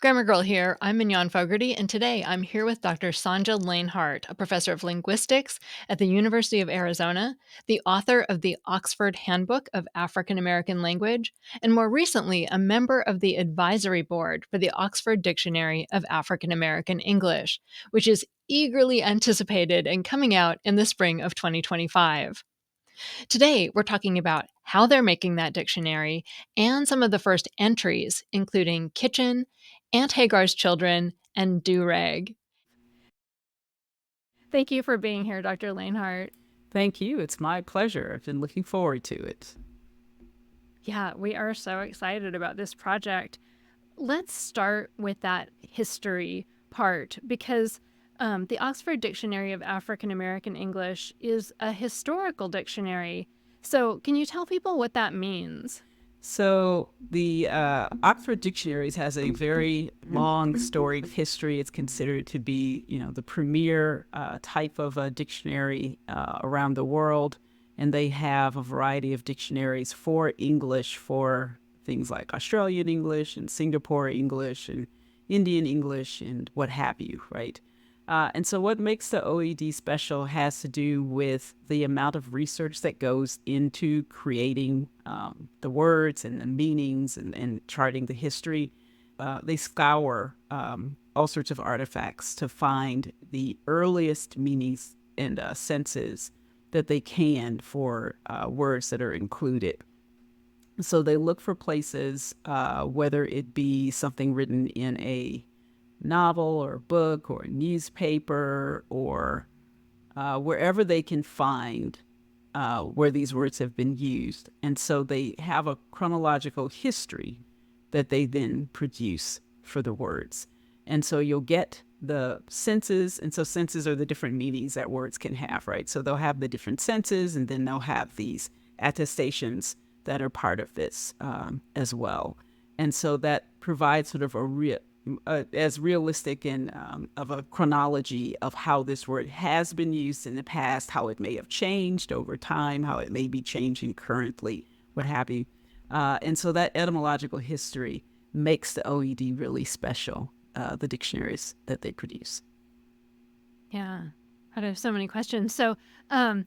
Grammar Girl here. I'm Mignon Fogarty, and today I'm here with Dr. Sonja Lanehart, a professor of linguistics at the University of Arizona, the author of the Oxford Handbook of African American Language, and more recently, a member of the advisory board for the Oxford Dictionary of African American English, which is eagerly anticipated and coming out in the spring of 2025. Today, we're talking about how they're making that dictionary and some of the first entries, including kitchen, Aunt Hagar's children, and do-rag. Thank you for being here, Dr. Lanehart. Thank you. It's my pleasure. I've been looking forward to it. Yeah, we are so excited about this project. Let's start with that history part because the Oxford Dictionary of African American English is a historical dictionary. So, can you tell people what that means? So the Oxford Dictionaries has a very long, storied history. It's considered to be, the premier type of a dictionary around the world, and they have a variety of dictionaries for English, for things like Australian English and Singapore English and Indian English and what have you, right? And so what makes the OED special has to do with the amount of research that goes into creating the words and the meanings and charting the history. They scour all sorts of artifacts to find the earliest meanings and senses that they can for words that are included. So they look for places, whether it be something written in a novel or a book or a newspaper or wherever they can find where these words have been used. And so they have a chronological history that they then produce for the words. And so you'll get the senses. And so senses are the different meanings that words can have, right? So they'll have the different senses, and then they'll have these attestations that are part of this as well. And so that provides sort of as realistic and of a chronology of how this word has been used in the past, how it may have changed over time, how it may be changing currently, what have you. And so that etymological history makes the OED really special, the dictionaries that they produce. Yeah, I have so many questions. So I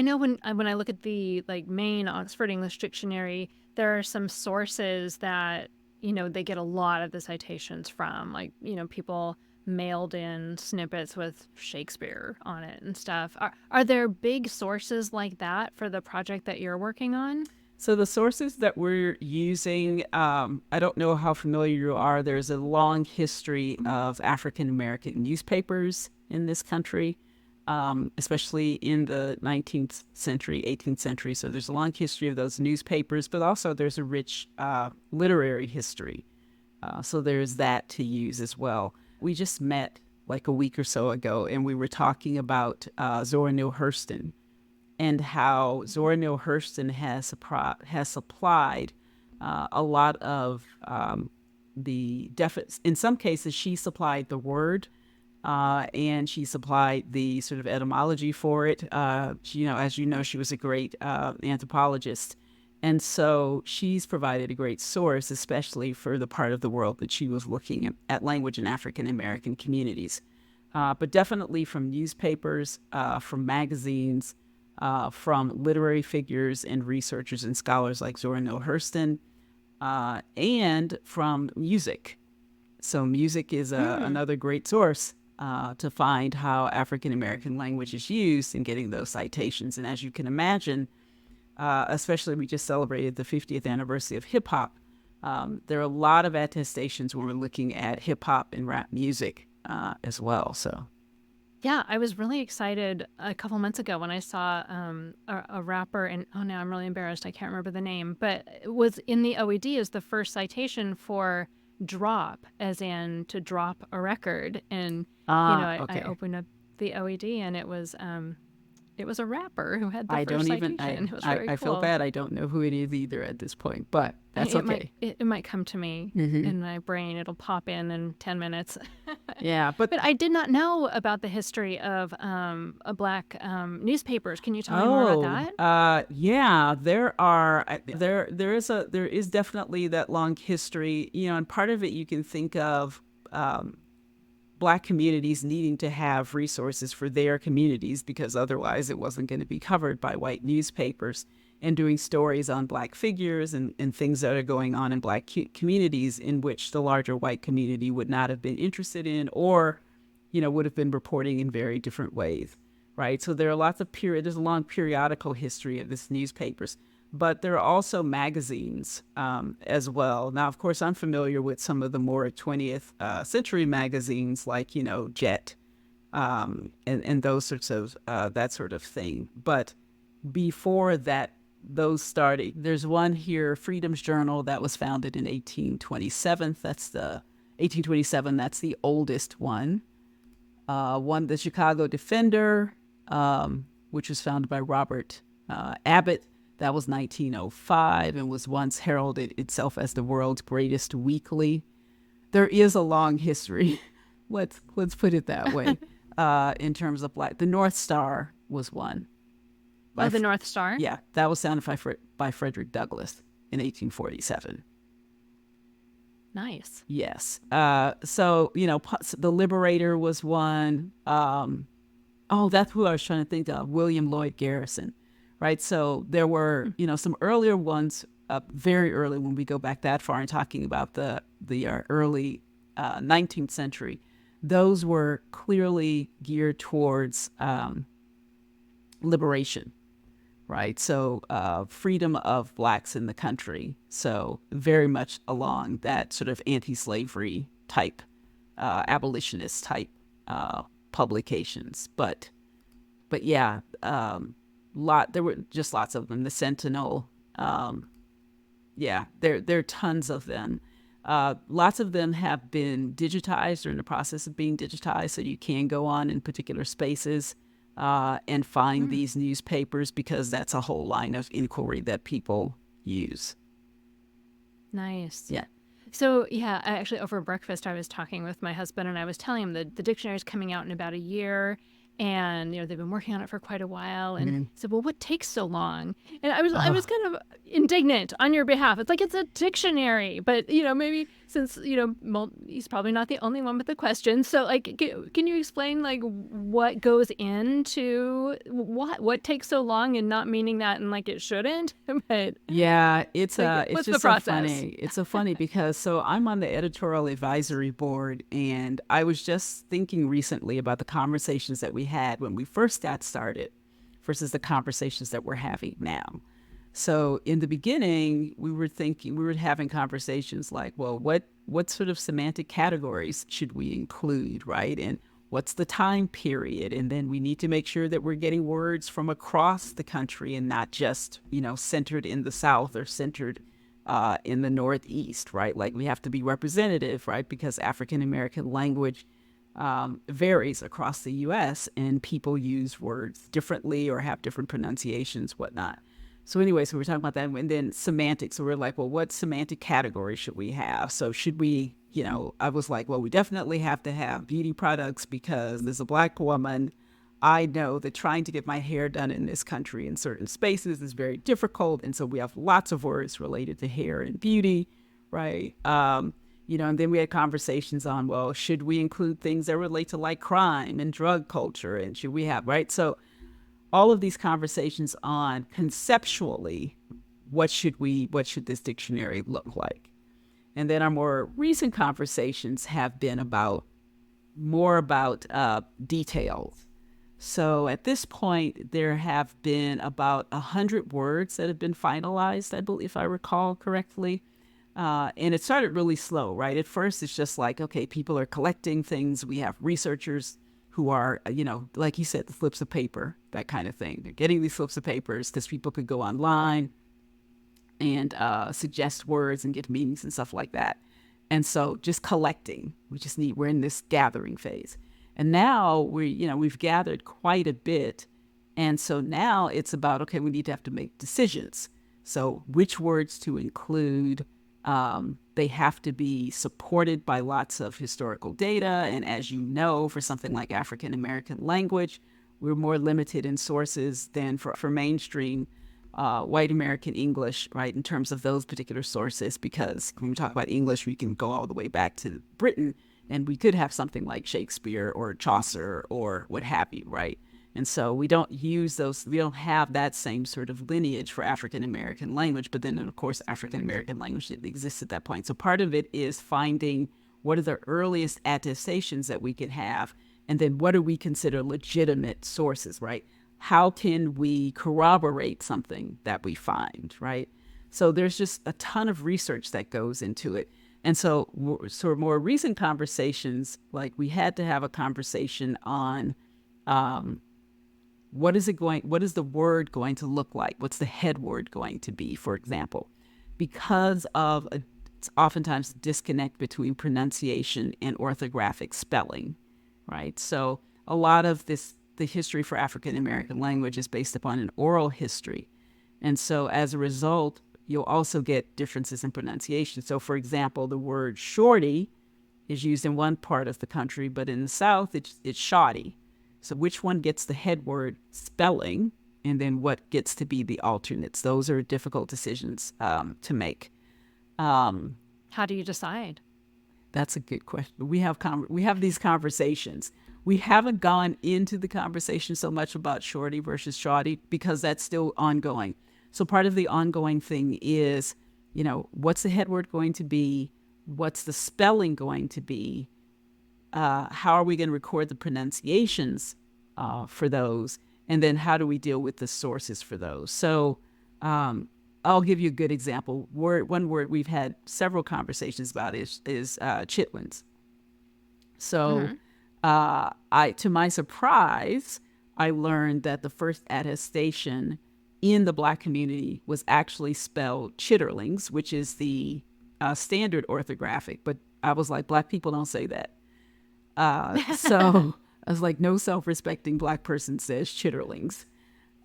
know when I look at the main Oxford English Dictionary, there are some sources that they get a lot of the citations from, people mailed in snippets with Shakespeare on it and stuff. Are there big sources like that for the project that you're working on? So the sources that we're using, I don't know how familiar you are. There's a long history of African American newspapers in this country, especially in the 19th century, 18th century. So there's a long history of those newspapers, but also there's a rich literary history. So there's that to use as well. We just met like a week or so ago, and we were talking about Zora Neale Hurston, and how Zora Neale Hurston has supplied a lot of in some cases, she supplied the word, and she supplied the sort of etymology for it. As you know, she was a great anthropologist. And so she's provided a great source, especially for the part of the world that she was looking at language in African American communities. But definitely from newspapers, from magazines, from literary figures and researchers and scholars like Zora Neale Hurston, and from music. So music is another great source to find how African American language is used in getting those citations. And as you can imagine, especially we just celebrated the 50th anniversary of hip hop. There are a lot of attestations when we're looking at hip hop and rap music as well. So. Yeah, I was really excited a couple months ago when I saw a rapper, and oh, now I'm really embarrassed. I can't remember the name, but it was in the OED as the first citation for drop, as in to drop a record. And, I Okay. opened up the OED and it was it was a rapper who had the I first don't even, citation. It was very I feel cool. bad. I don't know who it is either at this point, but that's okay. It might come to me in my brain. It'll pop in 10 minutes. Yeah, but But I did not know about the history of black newspapers. Can you tell me more about that? yeah, there is definitely that long history, and part of it you can think of Black communities needing to have resources for their communities because otherwise it wasn't going to be covered by white newspapers, and doing stories on Black figures and things that are going on in Black communities in which the larger white community would not have been interested in, or would have been reporting in very different ways, right? So there are lots of there's a long periodical history of this newspapers, but there are also magazines as well. Now, of course, I'm familiar with some of the more 20th century magazines like, Jet and those sorts of, that sort of thing. But before that, those started, there's one here, Freedom's Journal, that was founded in 1827. That's the oldest one. The Chicago Defender, which was founded by Robert Abbott. That was 1905 and was once heralded itself as the world's greatest weekly. There is a long history. Let's put it that way. In terms of Black, the North Star was one. The North Star? Yeah, that was founded by Frederick Douglass in 1847. Nice. Yes. So, the Liberator was one. That's who I was trying to think of, William Lloyd Garrison, right? So there were, some earlier ones, very early when we go back that far and talking about the early 19th century. Those were clearly geared towards liberation, right? So freedom of Blacks in the country. So very much along that sort of anti-slavery type, abolitionist type publications. But yeah, there were just lots of them. The Sentinel, there are tons of them. Lots of them have been digitized or in the process of being digitized, so you can go on in particular spaces and find these newspapers, because that's a whole line of inquiry that people use. Nice. Yeah. So, actually over breakfast, I was talking with my husband and I was telling him the dictionary is coming out in about a year. And, they've been working on it for quite a while. And he said, well, what takes so long? And I was kind of indignant on your behalf. It's like, it's a dictionary. But, maybe since, he's probably not the only one with the question. So, like, can you explain, like, what goes into what takes so long, and not meaning that and like it shouldn't? But yeah, it's what's just the so process? funny. It's so funny because so I'm on the editorial advisory board, and I was just thinking recently about the conversations that we had when we first got started versus the conversations that we're having now. So in the beginning, we were having conversations like, well, what sort of semantic categories should we include, right? And what's the time period? And then we need to make sure that we're getting words from across the country and not just, centered in the South or centered in the Northeast, right? Like we have to be representative, right? Because African American language varies across the U.S. and people use words differently or have different pronunciations, whatnot. So anyway, so we're talking about that. And then semantics. So we're like, well, what semantic category should we have? So should we, I was like, well, we definitely have to have beauty products because as a Black woman, I know that trying to get my hair done in this country in certain spaces is very difficult. And so we have lots of words related to hair and beauty, right? And then we had conversations on, well, should we include things that relate to like crime and drug culture? And should we have, right? So all of these conversations on conceptually, what should this dictionary look like? And then our more recent conversations have been more about details. So at this point, there have been about 100 words that have been finalized, I believe, if I recall correctly. And it started really slow, right? At first, it's just like, okay, people are collecting things. We have researchers who are, like you said, the slips of paper, that kind of thing. They're getting these slips of papers because people could go online and suggest words and get meanings and stuff like that. And so just collecting, we're in this gathering phase. And now we've gathered quite a bit. And so now it's about, okay, we need to have to make decisions. So which words to include, they have to be supported by lots of historical data. And as you know, for something like African American language, we're more limited in sources than for mainstream white American English, right, in terms of those particular sources, because when we talk about English, we can go all the way back to Britain, and we could have something like Shakespeare or Chaucer or what have you, right? And so we don't use those, we don't have that same sort of lineage for African American language, but then, of course, African American language didn't exist at that point. So part of it is finding what are the earliest attestations that we can have, and then what do we consider legitimate sources, right? How can we corroborate something that we find, right? So there's just a ton of research that goes into it. And so more recent conversations, like we had to have a conversation on what is the word going to look like? What's the head word going to be, for example? Because of it's oftentimes a disconnect between pronunciation and orthographic spelling, right? So a lot of the history for African American language is based upon an oral history. And so as a result, you'll also get differences in pronunciation. So for example, the word shorty is used in one part of the country, but in the South, it's shoddy. So which one gets the head word spelling, and then what gets to be the alternates? Those are difficult decisions to make. How do you decide? That's a good question. We have these conversations. We haven't gone into the conversation so much about shorty versus shoddy because that's still ongoing. So part of the ongoing thing is, what's the head word going to be? What's the spelling going to be? How are we going to record the pronunciations for those? And then how do we deal with the sources for those? So I'll give you a good example. One word we've had several conversations about is chitlins. So to my surprise, I learned that the first attestation in the Black community was actually spelled chitterlings, which is the standard orthographic. But I was like, Black people don't say that. So I was like, no self-respecting Black person says chitterlings.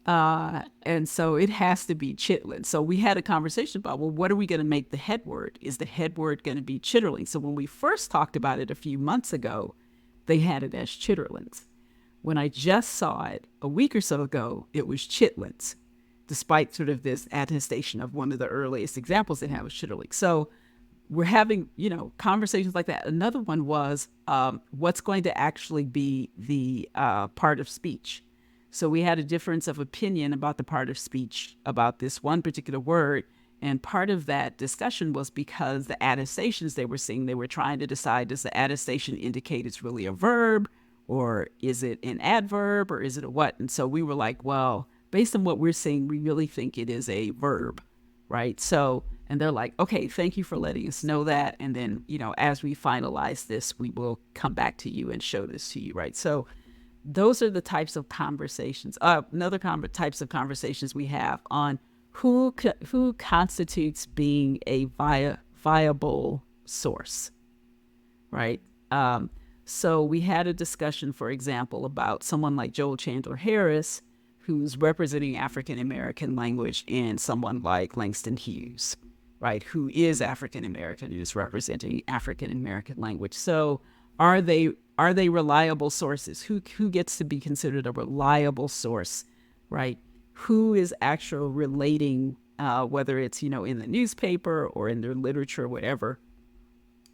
And so it has to be chitlin. So we had a conversation about, well, what are we going to make the head word? Is the head word going to be chitterling? So when we first talked about it a few months ago, they had it as chitterlings. When I just saw it a week or so ago, it was chitlins, despite sort of this attestation of one of the earliest examples they have was chitterlings. So we're having, conversations like that. Another one was what's going to actually be the part of speech. So we had a difference of opinion about the part of speech about this one particular word. And part of that discussion was because the attestations they were seeing, they were trying to decide, does the attestation indicate it's really a verb, or is it an adverb, or is it a what? And so we were like, well, based on what we're seeing, we really think it is a verb, right? So, and they're like, okay, thank you for letting us know that. And then, as we finalize this, we will come back to you and show this to you, right? So those are the types of conversations. Types of conversations we have on who constitutes being a viable source, right? So we had a discussion, for example, about someone like Joel Chandler Harris, who's representing African American language, and someone like Langston Hughes, right, who is African American, who's representing African American language. So are they reliable sources? Who gets to be considered a reliable source, right? Who is actually relating, whether it's, in the newspaper or in their literature or whatever,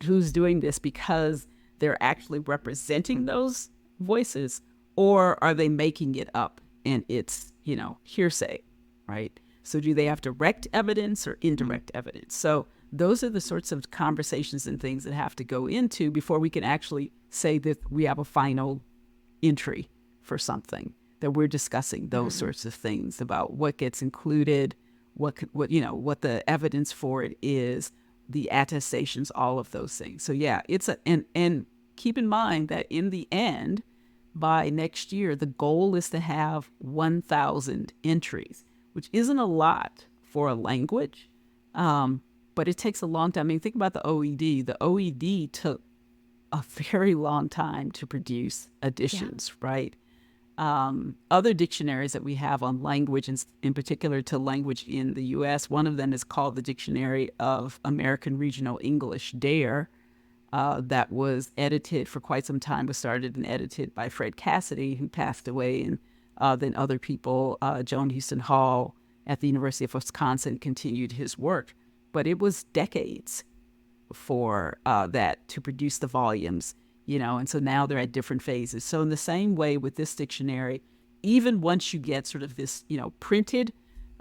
who's doing this because they're actually representing those voices, or are they making it up and it's, hearsay, right? So do they have direct evidence or indirect evidence? So those are the sorts of conversations and things that have to go into before we can actually say that we have a final entry for something, that we're discussing those sorts of things about what gets included, what the evidence for it is, the attestations, all of those things. So yeah, and keep in mind that in the end, by next year, the goal is to have 1,000 entries, which isn't a lot for a language, but it takes a long time. I mean, think about the OED. The OED took a very long time to produce editions, right? other dictionaries that we have on language, in particular to language in the U.S. One of them is called the Dictionary of American Regional English, DARE, that was edited for quite some time, was started and edited by Fred Cassidy, who passed away, and then other people, Joan Houston Hall at the University of Wisconsin, continued his work. But it was decades for that to produce the volumes, and so now they're at different phases. So in the same way with this dictionary, even once you get sort of this, printed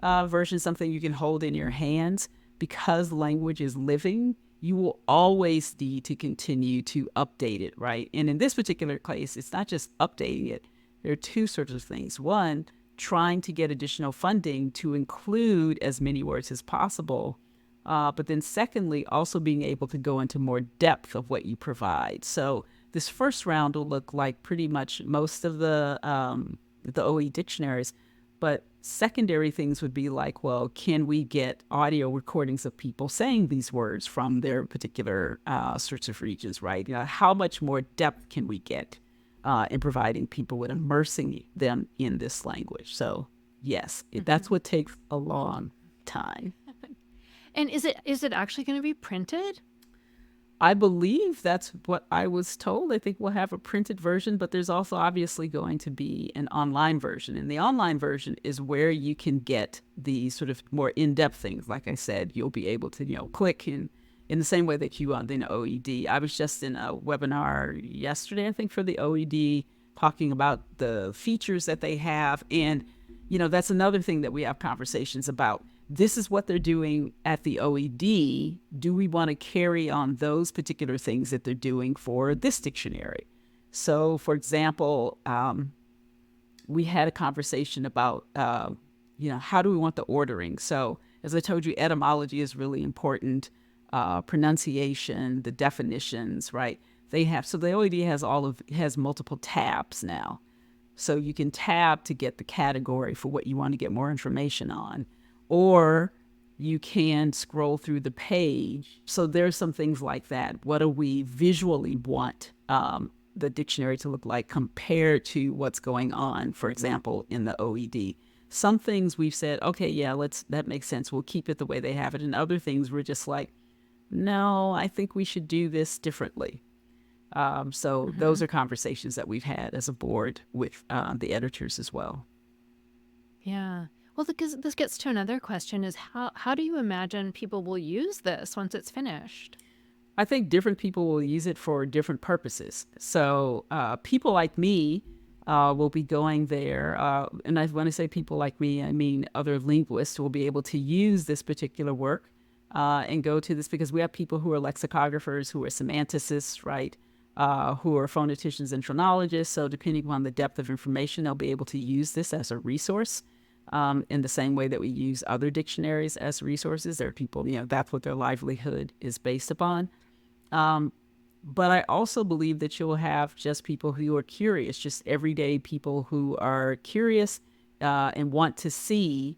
version, something you can hold in your hands, because language is living, you will always need to continue to update it, right? And in this particular case, it's not just updating it. There are two sorts of things. One, trying to get additional funding to include as many words as possible. But then secondly, also being able to go into more depth of what you provide. So this first round will look like pretty much most of the OE dictionaries, but secondary things would be like, well, can we get audio recordings of people saying these words from their particular sorts of regions, right? How much more depth can we get in providing people with immersing them in this language? So yes, that's what takes a long time. And is it actually going to be printed? I believe that's what I was told. I think we'll have a printed version, but there's also obviously going to be an online version. And the online version is where you can get the sort of more in-depth things. Like I said, you'll be able to, click in the same way that you on the OED. I was just in a webinar yesterday, I think, for the OED, talking about the features that they have. And, that's another thing that we have conversations about. This is what they're doing at the OED. Do we want to carry on those particular things that they're doing for this dictionary? So, for example, we had a conversation about, how do we want the ordering? So, as I told you, etymology is really important. Pronunciation, the definitions, right? So the OED has multiple tabs now. So you can tab to get the category for what you want to get more information on. Or you can scroll through the page. So there's some things like that. What do we visually want the dictionary to look like compared to what's going on, for example, in the OED? Some things we've said, okay, yeah, that makes sense. We'll keep it the way they have it. And other things we're just like, no, I think we should do this differently. So those are conversations that we've had as a board with the editors as well. Yeah. Well, because this gets to another question is how do you imagine people will use this once it's finished? I think different people will use it for different purposes. So people like me will be going there. And when I say people like me, I mean other linguists will be able to use this particular work and go to this, because we have people who are lexicographers, who are semanticists, right? Who are phoneticians and phonologists. So depending upon the depth of information, they'll be able to use this as a resource. In the same way that we use other dictionaries as resources. There are people, that's what their livelihood is based upon. But I also believe that you'll have just people who are curious, just everyday people who are curious and want to see,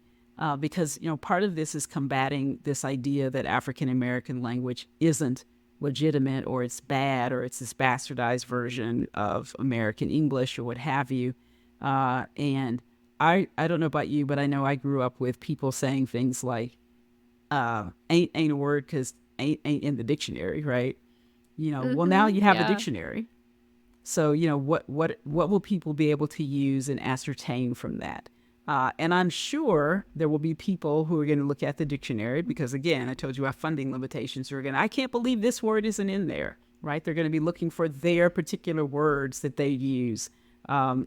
because, part of this is combating this idea that African American language isn't legitimate, or it's bad, or it's this bastardized version of American English or what have you. And I don't know about you, but I know I grew up with people saying things like, ain't a word because ain't in the dictionary, right? Well, now you have a dictionary. So, what will people be able to use and ascertain from that? And I'm sure there will be people who are going to look at the dictionary because, again, I told you our funding limitations. Who are going, I can't believe this word isn't in there, right? They're going to be looking for their particular words that they use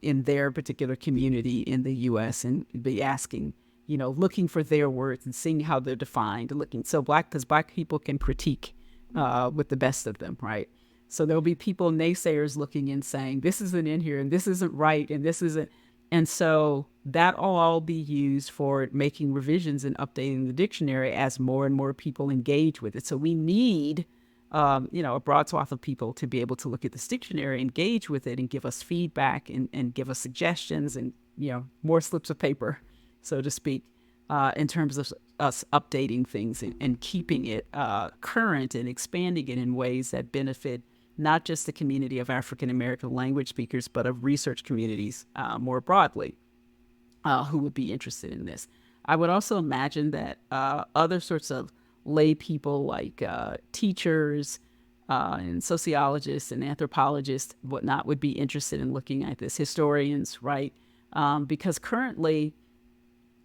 in their particular community in the U.S. and be asking, looking for their words and seeing how they're defined. So because Black people can critique with the best of them, right? So there'll be people, naysayers, looking and saying, this isn't in here and this isn't right and this isn't. And so that'll all be used for making revisions and updating the dictionary as more and more people engage with it. So we need a broad swath of people to be able to look at this dictionary, engage with it, and give us feedback and give us suggestions and, more slips of paper, so to speak, in terms of us updating things and keeping it current and expanding it in ways that benefit not just the community of African American language speakers, but of research communities more broadly who would be interested in this. I would also imagine that other sorts of lay people like teachers and sociologists and anthropologists, whatnot, would be interested in looking at this. Historians, right? Because currently,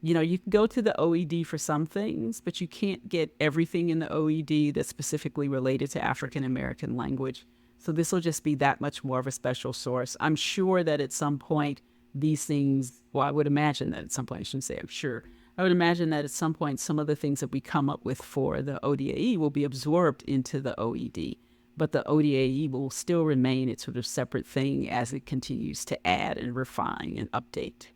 you know, you can go to the OED for some things, but you can't get everything in the OED that's specifically related to African American language. So this will just be that much more of a special source. I'm sure that at some point these things, well, I would imagine that at some point, I shouldn't say I'm sure, I would imagine that at some point some of the things that we come up with for the ODAE will be absorbed into the OED. But the ODAE will still remain its sort of separate thing as it continues to add and refine and update.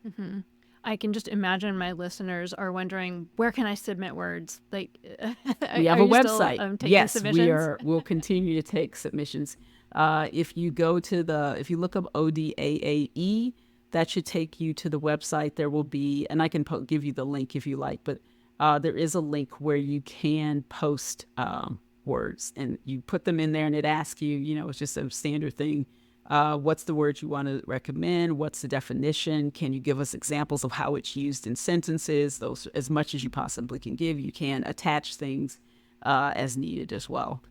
Mm-hmm. I can just imagine my listeners are wondering, where can I submit words? Like, We have are a you still website. taking Yes, submissions? we'll continue to take submissions. If you go to if you look up ODAAE, that should take you to the website. There will be, and I can give you the link if you like, but there is a link where you can post words, and you put them in there, and it asks you, you know, it's just a standard thing. What's the word you want to recommend? What's the definition? Can you give us examples of how it's used in sentences? Those, as much as you possibly can give. You can attach things as needed as well.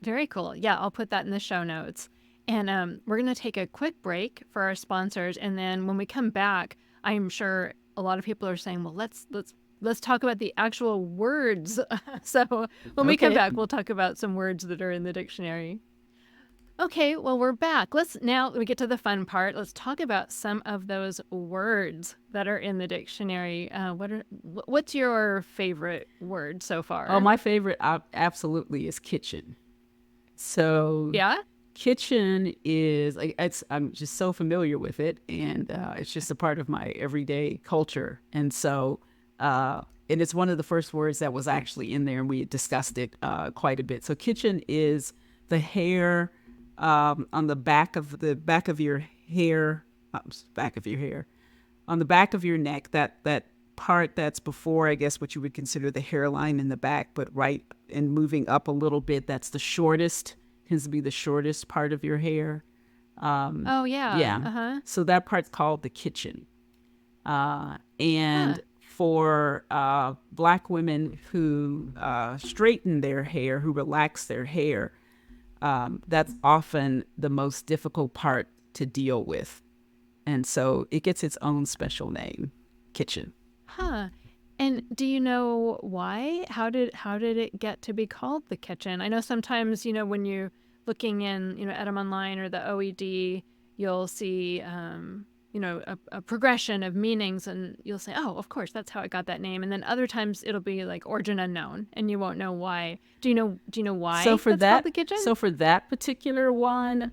Very cool. Yeah, I'll put that in the show notes. And we're going to take a quick break for our sponsors, and then when we come back, I'm sure a lot of people are saying, "Well, let's talk about the actual words." So when we come back, we'll talk about some words that are in the dictionary. Okay, well, we're back. Now we get to the fun part. Let's talk about some of those words that are in the dictionary. What's your favorite word so far? Oh, my favorite absolutely is kitchen. So yeah, kitchen is like, I'm just so familiar with it, and it's just a part of my everyday culture. And so and it's one of the first words that was actually in there, and we had discussed it quite a bit. So kitchen is the hair on the back of your hair, on the back of your neck, that part that's before, I guess, what you would consider the hairline in the back, but right and moving up a little bit, that's the shortest, tends to be the shortest part of your hair. oh yeah. Yeah. Uh-huh. So that part's called the kitchen. And for Black women who straighten their hair, who relax their hair, that's often the most difficult part to deal with. And so it gets its own special name, kitchen. Huh. And do you know why? How did it get to be called the kitchen? I know sometimes, when you're looking in, Edam Online or the OED, you'll see, a progression of meanings, and you'll say, oh, of course, that's how it got that name. And then other times it'll be like origin unknown, and you won't know why. Do you know why So for that's called the kitchen? So for that particular one,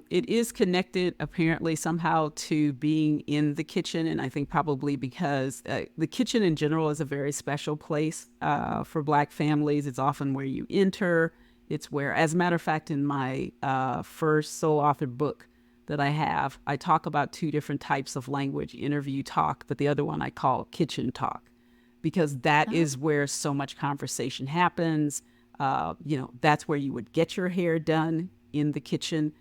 it is connected apparently somehow to being in the kitchen, and I think probably because the kitchen in general is a very special place for Black families. It's often where you enter. It's where, as a matter of fact, in my first sole-authored book that I talk about two different types of language, interview talk, but the other one I call kitchen talk, because that is where so much conversation happens. That's where you would get your hair done, in the kitchen.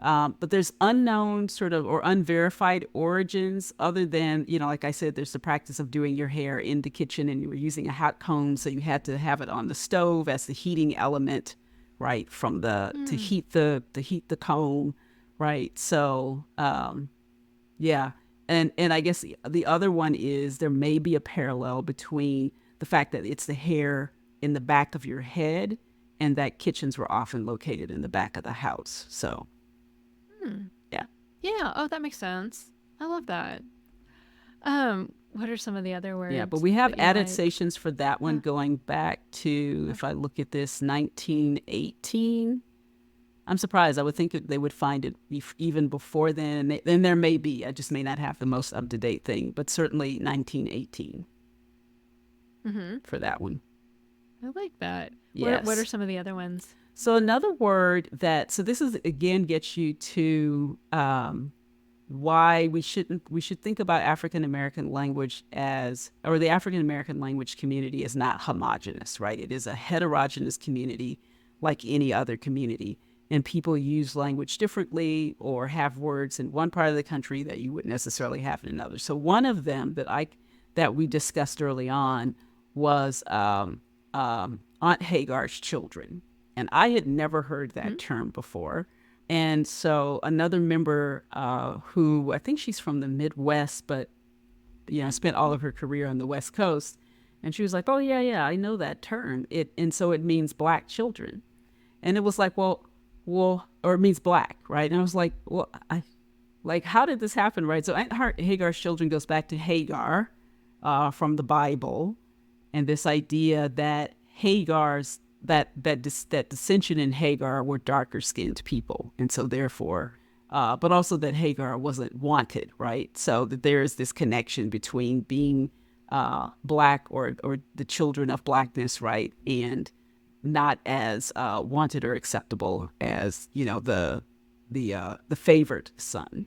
But there's unknown sort of or unverified origins other than, like I said, there's the practice of doing your hair in the kitchen, and you were using a hot comb, so you had to have it on the stove as the heating element, right, from to heat the comb. Right. So, yeah. And I guess the other one is there may be a parallel between the fact that it's the hair in the back of your head and that kitchens were often located in the back of the house. So, yeah. Yeah. Oh, that makes sense. I love that. What are some of the other words? Yeah, but we have attestations for that one going back to, if I look at this, 1918. I'm surprised. I would think they would find it even before then. Then there may be. I just may not have the most up-to-date thing, but certainly 1918 for that one. I like that. Yes. What are some of the other ones? So another word so this is, again, gets you to why we should think about African American language or the African American language community as not homogenous, right? It is a heterogeneous community like any other community. And people use language differently or have words in one part of the country that you wouldn't necessarily have in another. So one of them that we discussed early on was Aunt Hagar's children. And I had never heard that term before. And so another member who I think she's from the Midwest, but spent all of her career on the West Coast, and she was like, "Oh yeah, I know that term. And so it means black children." And it was like, well, or it means black, right? And I was like, well, how did this happen, right? So Aunt Hagar's children goes back to Hagar from the Bible, and this idea that that dissension in Hagar were darker skinned people, and so therefore, but also that Hagar wasn't wanted, right? So that there is this connection between being black or the children of blackness, right, and not as wanted or acceptable as the favored son.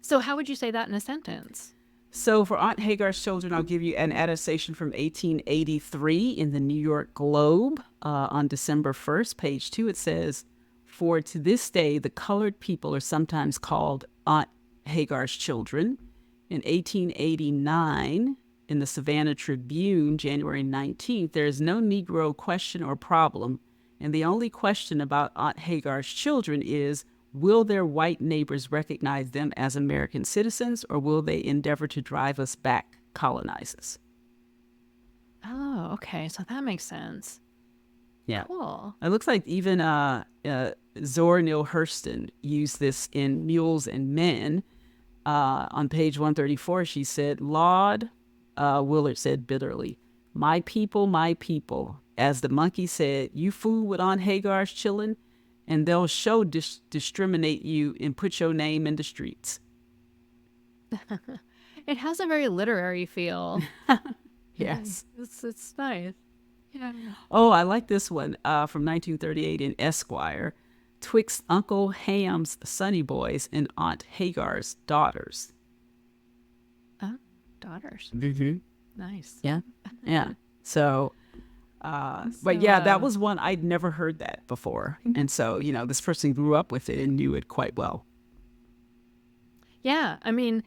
So how would you say that in a sentence? So for Aunt Hagar's children, I'll give you an attestation from 1883 in the New York Globe on December 1st, page 2. It says, "For to this day, the colored people are sometimes called Aunt Hagar's children." In 1889, in the Savannah Tribune, January 19th, "There is no Negro question or problem, and the only question about Aunt Hagar's children is, will their white neighbors recognize them as American citizens, or will they endeavor to drive us back, colonize us?" Oh, okay. So that makes sense. Yeah. Cool. It looks like even Zora Neale Hurston used this in Mules and Men. On page 134, she said, "Laud," Willard said bitterly, my people, as the monkey said, you fool with Aunt Hagar's chillin', and they'll show discriminate you and put your name in the streets." It has a very literary feel. Yes. It's nice. Yeah. Oh, I like this one from 1938 in Esquire. "Twixt Uncle Ham's Sonny Boys and Aunt Hagar's daughters." Daughters. Mm-hmm. Nice. Yeah. Yeah. So, but yeah, that was one I'd never heard that before. And so, this person grew up with it and knew it quite well. Yeah. I mean,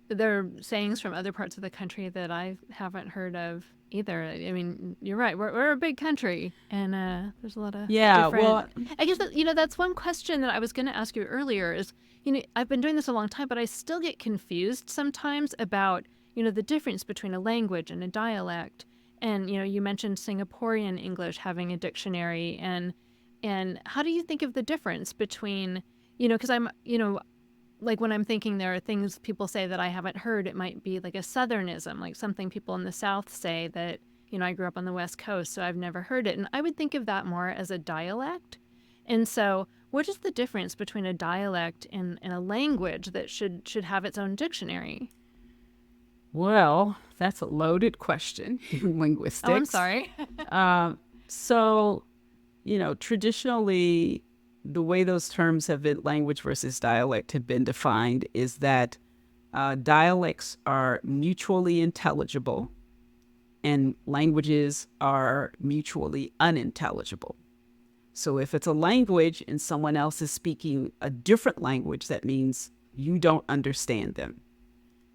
there are sayings from other parts of the country that I haven't heard of either. I mean, you're right. We're a big country, and there's a lot of different... Well, I guess that's one question that I was going to ask you earlier. Is I've been doing this a long time, but I still get confused sometimes about the difference between a language and a dialect. And you mentioned Singaporean English having a dictionary, and how do you think of the difference between because I'm like when I'm thinking there are things people say that I haven't heard, it might be like a Southernism, like something people in the South say that, I grew up on the West Coast, so I've never heard it. And I would think of that more as a dialect. And so what is the difference between a dialect and a language that should have its own dictionary? Well, that's a loaded question in linguistics. Oh, I'm sorry. So, traditionally, the way those terms have been, language versus dialect, have been defined is that dialects are mutually intelligible and languages are mutually unintelligible. So if it's a language and someone else is speaking a different language, that means you don't understand them,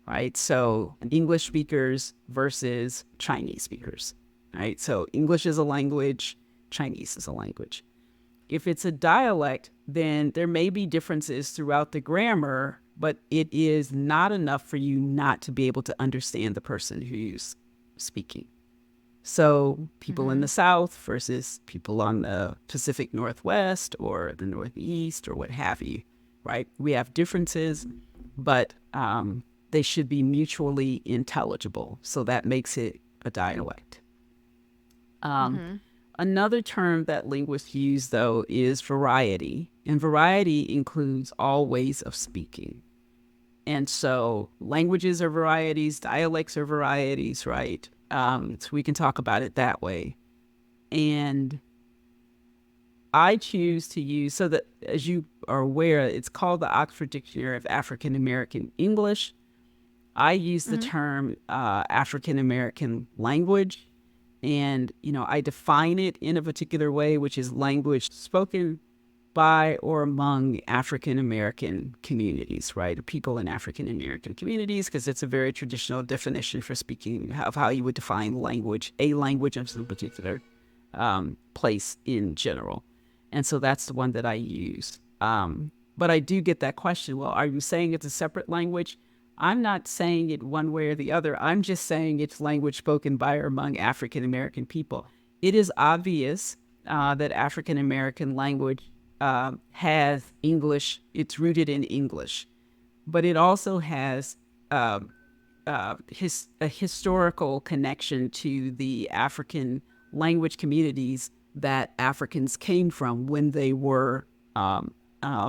right? So English speakers versus Chinese speakers, right? So English is a language, Chinese is a language. If it's a dialect, then there may be differences throughout the grammar, but it is not enough for you not to be able to understand the person who's speaking. So people in the South versus people on the Pacific Northwest or the Northeast or what have you, right? We have differences, but they should be mutually intelligible. So that makes it a dialect. Another term that linguists use, though, is variety. And variety includes all ways of speaking. And so languages are varieties, dialects are varieties, right? So we can talk about it that way. And I choose to use, so that, as you are aware, it's called the Oxford Dictionary of African American English. I use the term African American language. And, I define it in a particular way, which is language spoken by or among African American communities, right? Or people in African American communities, because it's a very traditional definition for speaking of how you would define language, a language of some particular place in general. And so that's the one that I use. But I do get that question, well, are you saying it's a separate language? I'm not saying it one way or the other. I'm just saying it's language spoken by or among African American people. It is obvious that African American language has English, it's rooted in English, but it also has a historical connection to the African language communities that Africans came from when they were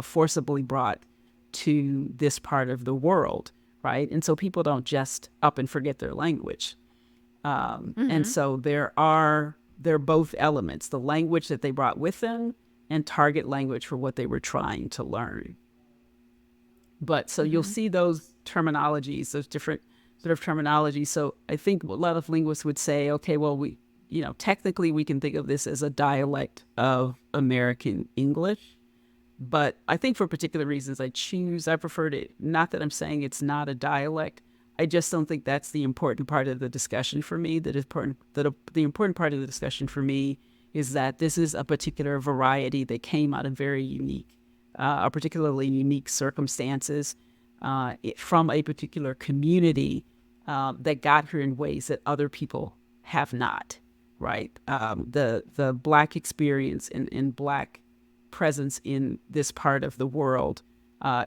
forcibly brought to this part of the world, right? And so people don't just up and forget their language. And so they're both elements, the language that they brought with them and target language for what they were trying to learn. But so you'll see those terminologies, those different sort of terminologies. So I think a lot of linguists would say, okay, well, technically we can think of this as a dialect of American English. But I think for particular reasons I prefer to, not that I'm saying it's not a dialect, I just don't think that's the important part of the discussion for me. The important part of the discussion for me is that this is a particular variety that came out of very unique, particularly unique circumstances from a particular community that got here in ways that other people have not, right? The Black experience and Black presence in this part of the world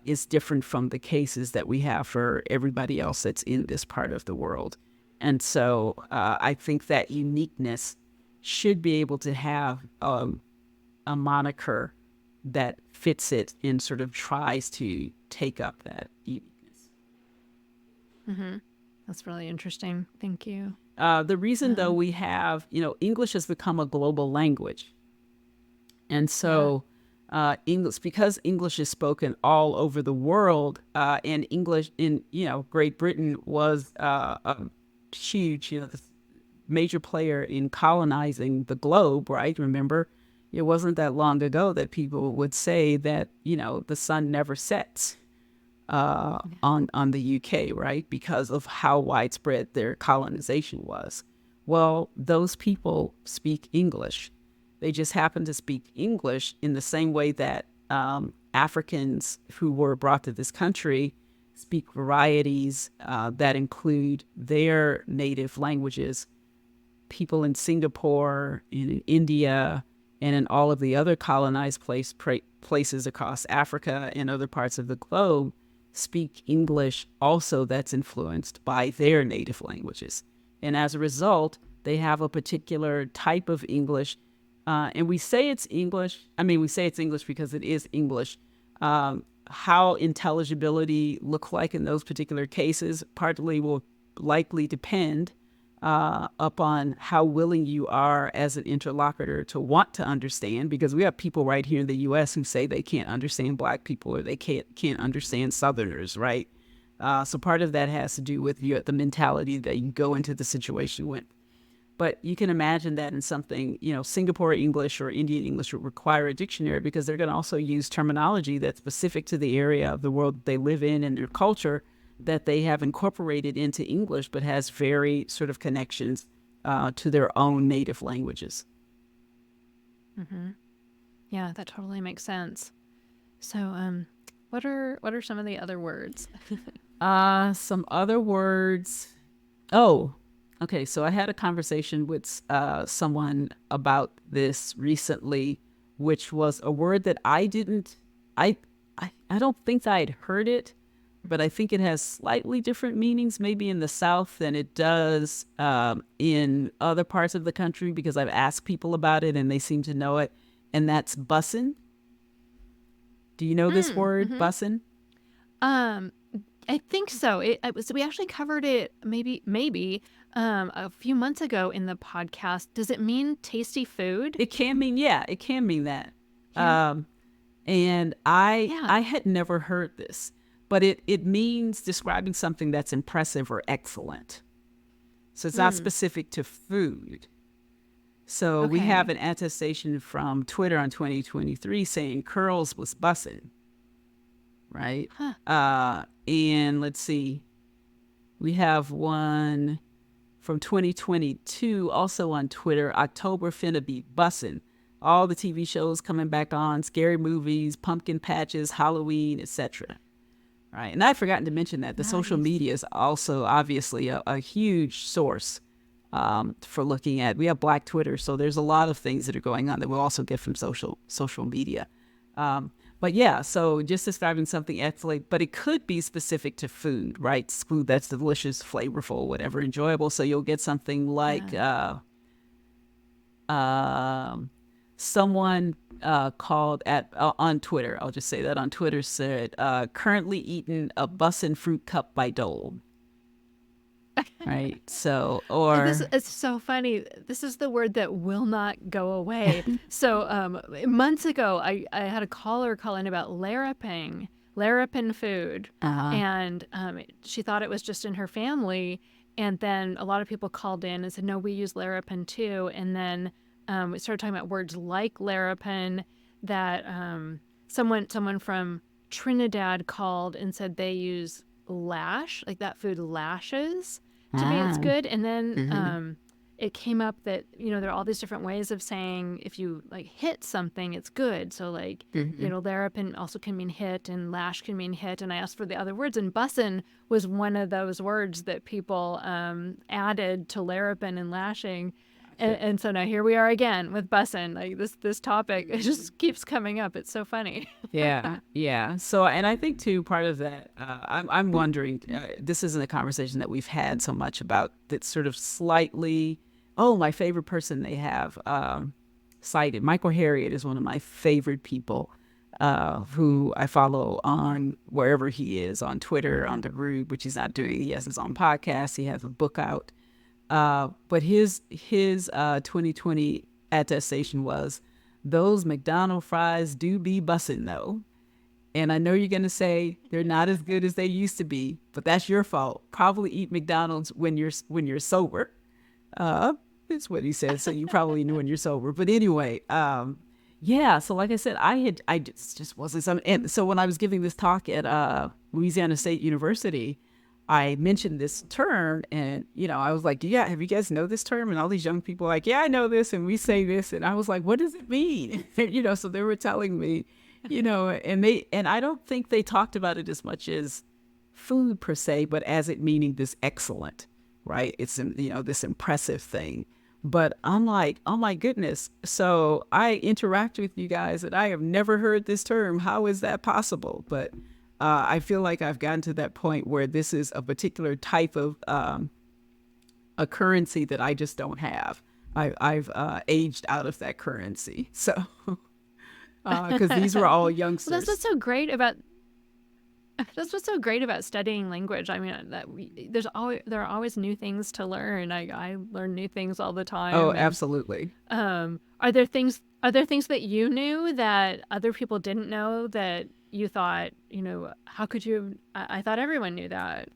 is different from the cases that we have for everybody else that's in this part of the world. And so I think that uniqueness should be able to have a moniker that fits it and sort of tries to take up that uniqueness. That's really interesting. Thank you. The reason, though, we have, English has become a global language. And so English, because English is spoken all over the world, and English in, Great Britain was a huge, major player in colonizing the globe, right? Remember, it wasn't that long ago that people would say that, the sun never sets on the UK, right? Because of how widespread their colonization was. Well, those people speak English. They just happen to speak English in the same way that Africans who were brought to this country speak varieties that include their native languages. People in Singapore, in India, and in all of the other colonized places across Africa and other parts of the globe speak English also that's influenced by their native languages. And as a result, they have a particular type of English. And we say it's English. We say it's English because it is English. How intelligibility look like in those particular cases partly will likely depend upon how willing you are as an interlocutor to want to understand, because we have people right here in the U.S. who say they can't understand Black people or they can't understand Southerners, right? So part of that has to do with the mentality that you go into the situation with. But you can imagine that in something, Singapore English or Indian English would require a dictionary because they're going to also use terminology that's specific to the area of the world that they live in and their culture that they have incorporated into English, but has very sort of connections to their own native languages. Yeah, that totally makes sense. So, what are some of the other words? Some other words. Oh, okay. So I had a conversation with someone about this recently, which was a word that I don't think I'd heard it, but I think it has slightly different meanings, maybe in the South than it does in other parts of the country, because I've asked people about it and they seem to know it, and that's bussin'. Do you know this word, bussin'? I think so. We actually covered it maybe a few months ago in the podcast. Does it mean tasty food? It can mean that. Yeah. And I had never heard this, but it means describing something that's impressive or excellent. So it's not specific to food. So we have Okay. an attestation from Twitter on 2023 saying curls was bussin', right? Huh. And let's see, we have one from 2022 also on Twitter. October finna be bussin'. All the TV shows coming back on, scary movies, pumpkin patches, Halloween, etc. Right. And I've forgotten to mention that the social Nice. media is also obviously a huge source for looking at. We have Black Twitter, so there's a lot of things that are going on that we'll also get from social media. But yeah, so just describing something excellent, but it could be specific to food, right? Food that's delicious, flavorful, whatever, enjoyable. So you'll get something like Yeah. um, someone called at on Twitter. I'll just say that on Twitter said, currently eating a bussin' fruit cup by Dole. Right. So, This or is so funny. This is the word that will not go away. So months ago, I had a caller call in about Larapin food, uh, and she thought it was just in her family. And then a lot of people called in and said, no, we use Larapin too. And then we started talking about words like Larapin that someone from Trinidad called and said they use lash, like that food lashes to me it's ah, good. And then mhm, it came up that there are all these different ways of saying if you like hit something it's good. So like mhm. larapin also can mean hit and lash can mean hit, and I asked for the other words, and bussin was one of those words that people added to larapin and lashing. Gotcha. And so now here we are again with bussin. Like this topic, it just keeps coming up. It's so funny. Yeah, yeah. So, and I think too, part of that, I'm wondering, this isn't a conversation that we've had so much about that sort of slightly, oh, my favorite person they have cited. Michael Harriot is one of my favorite people who I follow on wherever he is, on Twitter, on the group, which he's not doing. He has his own podcast. He has a book out. But his 2020 attestation was, those McDonald fries do be bussin' though. And I know you're gonna say they're not as good as they used to be, but that's your fault. Probably eat McDonald's when you're sober. Uh, that's what he said. So you probably knew when you're sober. But anyway, yeah. So like I said, I just wasn't some. And so when I was giving this talk at Louisiana State University, I mentioned this term, and I was like, "Yeah, have you guys know this term?" And all these young people were like, "Yeah, I know this, and we say this." And I was like, "What does it mean?" So they were telling me, and I don't think they talked about it as much as food per se, but as it meaning this excellent, right? It's this impressive thing. But I'm like, oh my goodness. So I interact with you guys and I have never heard this term. How is that possible? But I feel like I've gotten to that point where this is a particular type of a currency that I just don't have. I've aged out of that currency. So, because these were all Well, that's youngsters. what's so great about studying language. I mean, there are always new things to learn. I learn new things all the Oh, time. And absolutely. are there things that you knew that other people didn't know that you thought, how could you? I thought everyone knew that.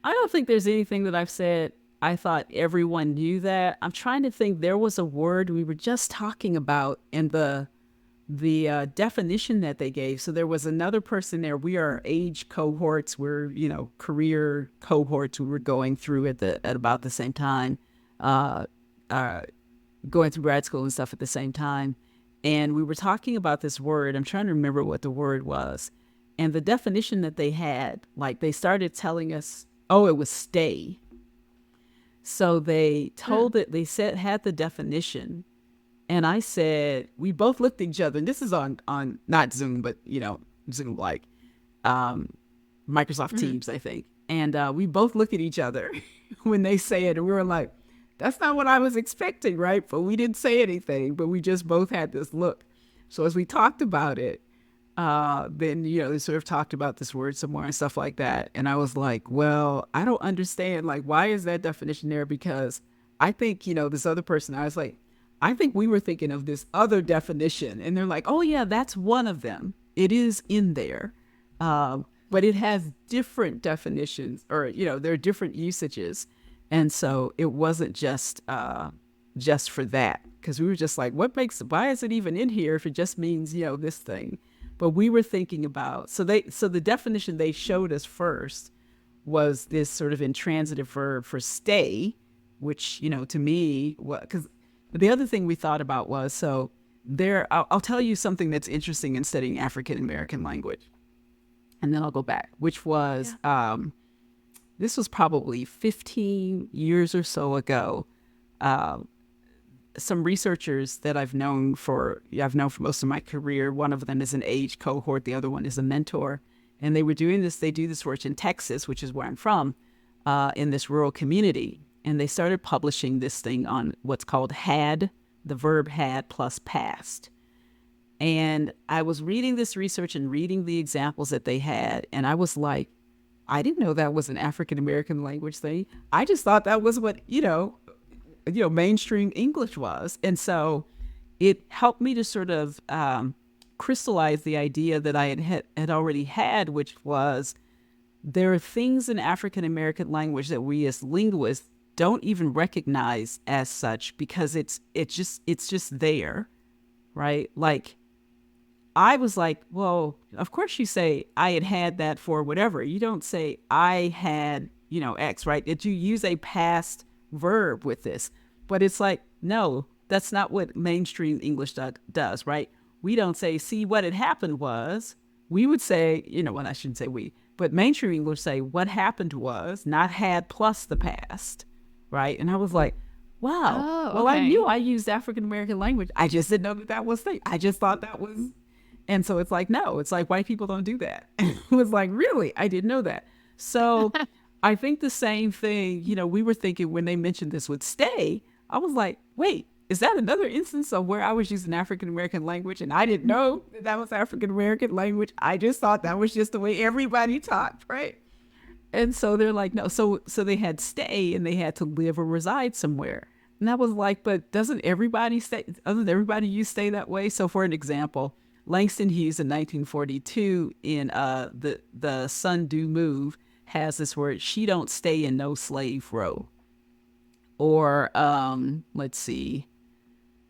I don't think there's anything that I've said I thought everyone knew that. I'm trying to think. There was a word we were just talking about in the definition that they gave. So there was another person there. We are age cohorts. We're career cohorts. We were going through at about the same time, uh, uh, going through grad school and stuff at the same time. And we were talking about this word. I'm trying to remember what the word was. And the definition that they had, like they started telling us, oh, it was stay. So they Mm. told it, they said, had the definition. And I said, we both looked at each other. And this is on not Zoom, but, Zoom like Microsoft Mm-hmm. Teams, I think. And we both looked at each other when they say it. And we were like, that's not what I was expecting, right? But we didn't say anything, but we just both had this look. So as we talked about it, then, they sort of talked about this word some more and stuff like that. And I was like, well, I don't understand. Like, why is that definition there? Because I think, this other person, I was like, I think we were thinking of this other definition. And they're like, oh, yeah, that's one of them. It is in there. But it has different definitions or, there are different usages. And so it wasn't just for that because we were just like, why is it even in here if it just means, this thing? But we were thinking about, so the definition they showed us first was this sort of intransitive verb for stay, which, to me, because the other thing we thought about was, so I'll tell you something that's interesting in studying African American language, and then I'll go back, which was, this was probably 15 years or so ago. Some researchers that I've known for most of my career, one of them is an age cohort, the other one is a mentor. And they do this work in Texas, which is where I'm from, in this rural community. And they started publishing this thing on what's called had, the verb had plus past. And I was reading this research and reading the examples that they had, and I was like, I didn't know that was an African American language thing. I just thought that was what, mainstream English was. And so it helped me to sort of crystallize the idea that I had already had, which was there are things in African American language that we as linguists don't even recognize as such because it's just there, right? Like, I was like, well, of course you say I had that for whatever. You don't say I had, X, right? Did you use a past verb with this? But it's like, no, that's not what mainstream English does, right? We don't say, see, what had happened was, we would say, well, I shouldn't say we, but mainstream English say what happened was, not had plus the past, right? And I was like, wow, well, I knew I used African American language. I just didn't know that was thing. I just thought that was. And so it's like, no, it's like white people don't do that. It was like, really? I didn't know that. So I think the same thing, we were thinking when they mentioned this would stay, I was like, wait, is that another instance of where I was using African American language and I didn't know that was African American language? I just thought that was just the way everybody talked, right? And so they're like, no. So they had stay and they had to live or reside somewhere. And I was like, but doesn't everybody use stay that way? So for an example, Langston Hughes in 1942 in the Sun Do Move has this word, she don't stay in no slave row. Or let's see,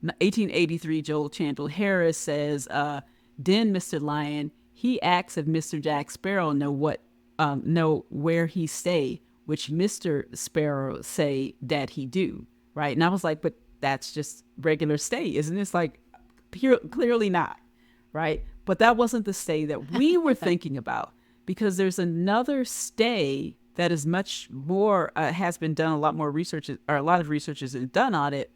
1883, Joel Chandler Harris says, then Mr. Lion, he asks if Mr. Jack Sparrow know where he stay, which Mr. Sparrow say that he do, right? And I was like, but that's just regular stay, isn't it? It's like, clearly not. Right. But that wasn't the stay that we were thinking about, because there's another stay that is much more, has been done, a lot of research has been done on it,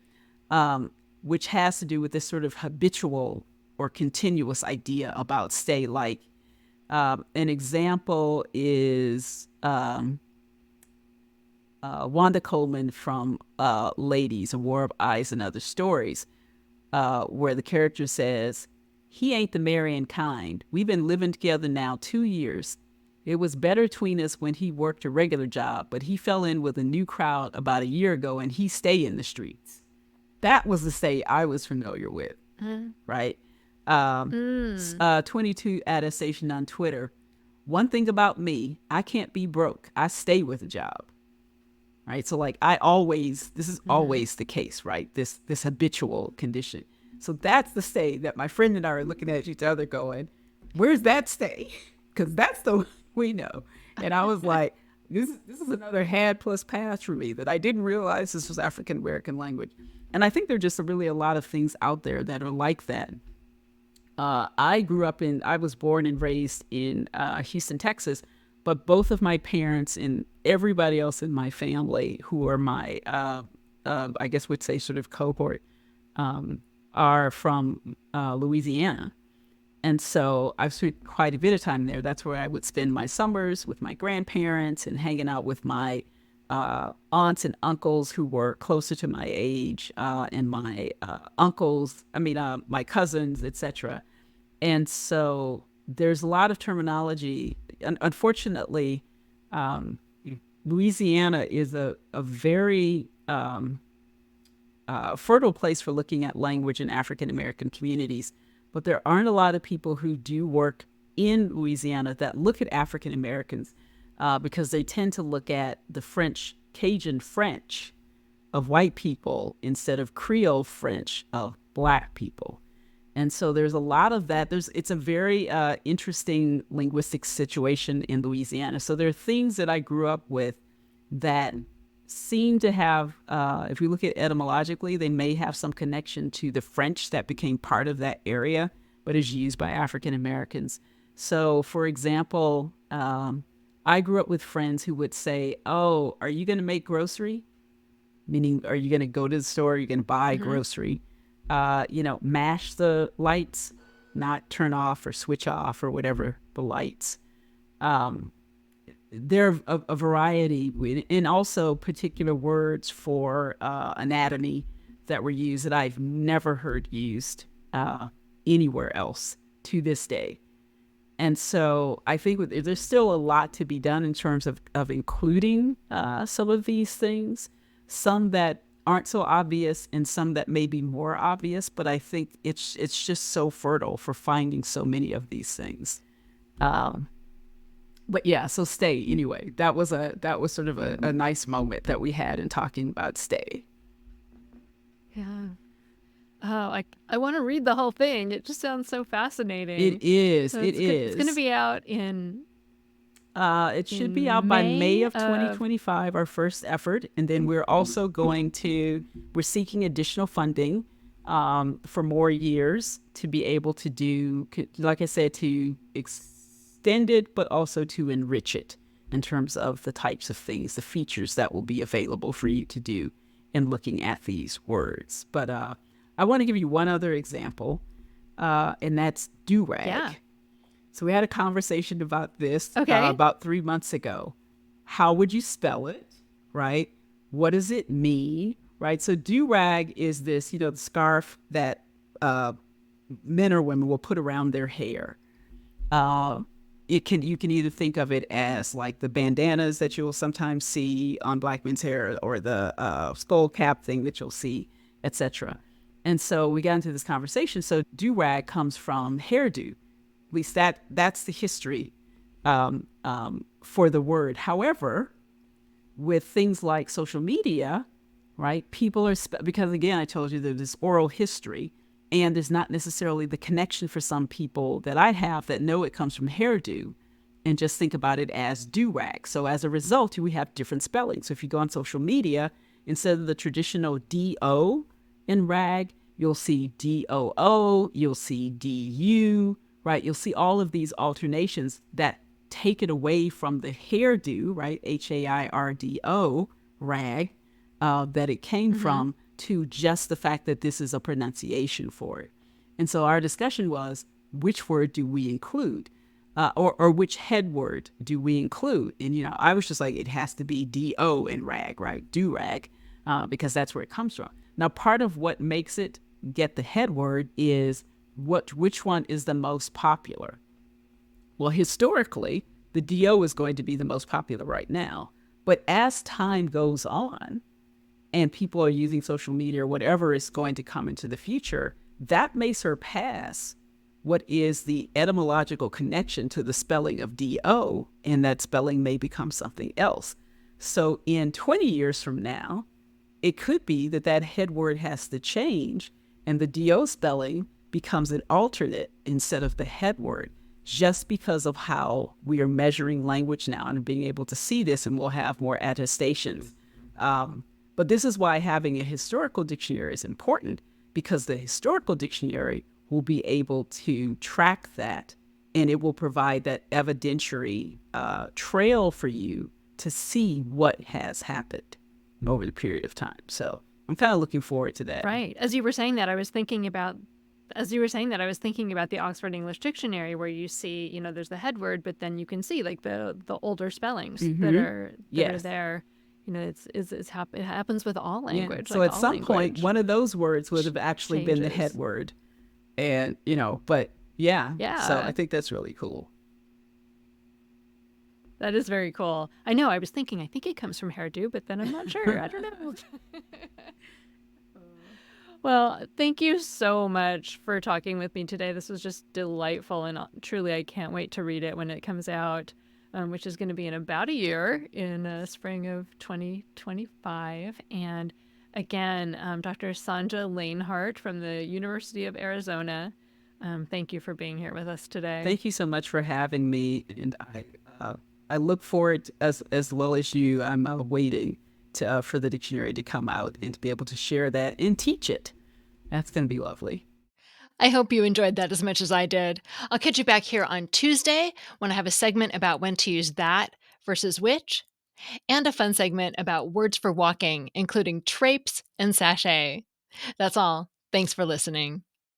which has to do with this sort of habitual or continuous idea about stay. Like an example is Wanda Coleman from Ladies, A War of Eyes and Other Stories, where the character says, he ain't the marrying kind. We've been living together now 2 years. It was better between us when he worked a regular job, but he fell in with a new crowd about a year ago and he stay in the streets. That was the stay I was familiar with, right? 22 attestation on Twitter. One thing about me, I can't be broke. I stay with a job, right? So like this is always the case, right? This habitual condition. So that's the stay that my friend and I are looking at each other going, where's that stay? Because that's the we know. And I was like, this is another had plus past for me that I didn't realize this was African American language. And I think there are just really a lot of things out there that are like that. I was born and raised in Houston, Texas, but both of my parents and everybody else in my family who are my, I guess would say sort of cohort, are from Louisiana. And so I've spent quite a bit of time there. That's where I would spend my summers with my grandparents and hanging out with my aunts and uncles who were closer to my age, and my my cousins, etc. And so there's a lot of terminology. Unfortunately, Louisiana is a very fertile place for looking at language in African American communities, but there aren't a lot of people who do work in Louisiana that look at African Americans, because they tend to look at the French, Cajun French, of white people instead of Creole French of Black people. And so there's a lot of that. It's a very interesting linguistic situation in Louisiana. So there are things that I grew up with that seem to have, if we look at etymologically, they may have some connection to the French that became part of that area, but is used by African Americans. So, for example, I grew up with friends who would say, "Oh, are you going to make grocery?" Meaning, are you going to go to the store? Are you going to buy grocery? Mash the lights, not turn off or switch off or whatever the lights. There are a variety, and also particular words for anatomy that were used that I've never heard used anywhere else to this day. And so I think there's still a lot to be done in terms of including some of these things, some that aren't so obvious and some that may be more obvious, but I think it's just so fertile for finding so many of these things. But yeah, so stay anyway. That was sort of a nice moment that we had in talking about stay. Yeah. Oh, I want to read the whole thing. It just sounds so fascinating. It is. So it is. It's going to be out in. It should be out by May of 2025, our first effort. And then we're also we're seeking additional funding for more years to be able to do, like I said, to extend it, but also to enrich it in terms of the types of things, the features that will be available for you to do in looking at these words. But I want to give you one other example, and that's do-rag. Yeah. So we had a conversation about this Okay. about 3 months ago. How would you spell it, right? What does it mean, right? So do-rag is this, the scarf that men or women will put around their hair. You can either think of it as like the bandanas that you'll sometimes see on Black men's hair, or the skull cap thing that you'll see, etc. And so we got into this conversation. So do-rag comes from hairdo. At least that's the history for the word. However, with things like social media, right, people are, because again, I told you there's this oral history, and there's not necessarily the connection for some people that I have that know it comes from hairdo and just think about it as do-rag. So as a result, we have different spellings. So if you go on social media, instead of the traditional D-O in rag, you'll see D-O-O, you'll see D-U, right? You'll see all of these alternations that take it away from the hairdo, right? H-A-I-R-D-O, rag, that it came from, to just the fact that this is a pronunciation for it. And so our discussion was, which word do we include? Or which head word do we include? And, I was just like, it has to be D-O in rag, right? Do-rag, because that's where it comes from. Now, part of what makes it get the head word is which one is the most popular. Well, historically, the D-O is going to be the most popular right now. But as time goes on, and people are using social media or whatever is going to come into the future, that may surpass what is the etymological connection to the spelling of D-O, and that spelling may become something else. So in 20 years from now, it could be that head word has to change, and the D-O spelling becomes an alternate instead of the head word, just because of how we are measuring language now and being able to see this, and we'll have more attestations. But this is why having a historical dictionary is important, because the historical dictionary will be able to track that, and it will provide that evidentiary trail for you to see what has happened over the period of time. So I'm kind of looking forward to that. Right. As you were saying that, I was thinking about the Oxford English Dictionary, where you see, there's the head word, but then you can see like the older spellings that are there. It happens with all language. Yeah. So like at some point, one of those words would have actually been the head word. And, but yeah. So I think that's really cool. That is very cool. I know. I was thinking, I think it comes from hairdo, but then I'm not sure. I don't know. Well, thank you so much for talking with me today. This was just delightful, and truly, I can't wait to read it when it comes out, which is going to be in about a year, in spring of 2025. And Again, Dr. Sonja Lanehart from the University of Arizona. Thank you for being here with us today. Thank you so much for having me, and I look forward as well as you. I'm waiting to for the dictionary to come out and to be able to share that and teach it. That's going to be lovely. I hope you enjoyed that as much as I did. I'll catch you back here on Tuesday when I have a segment about when to use that versus which, and a fun segment about words for walking, including traipse and sachet. That's all. Thanks for listening.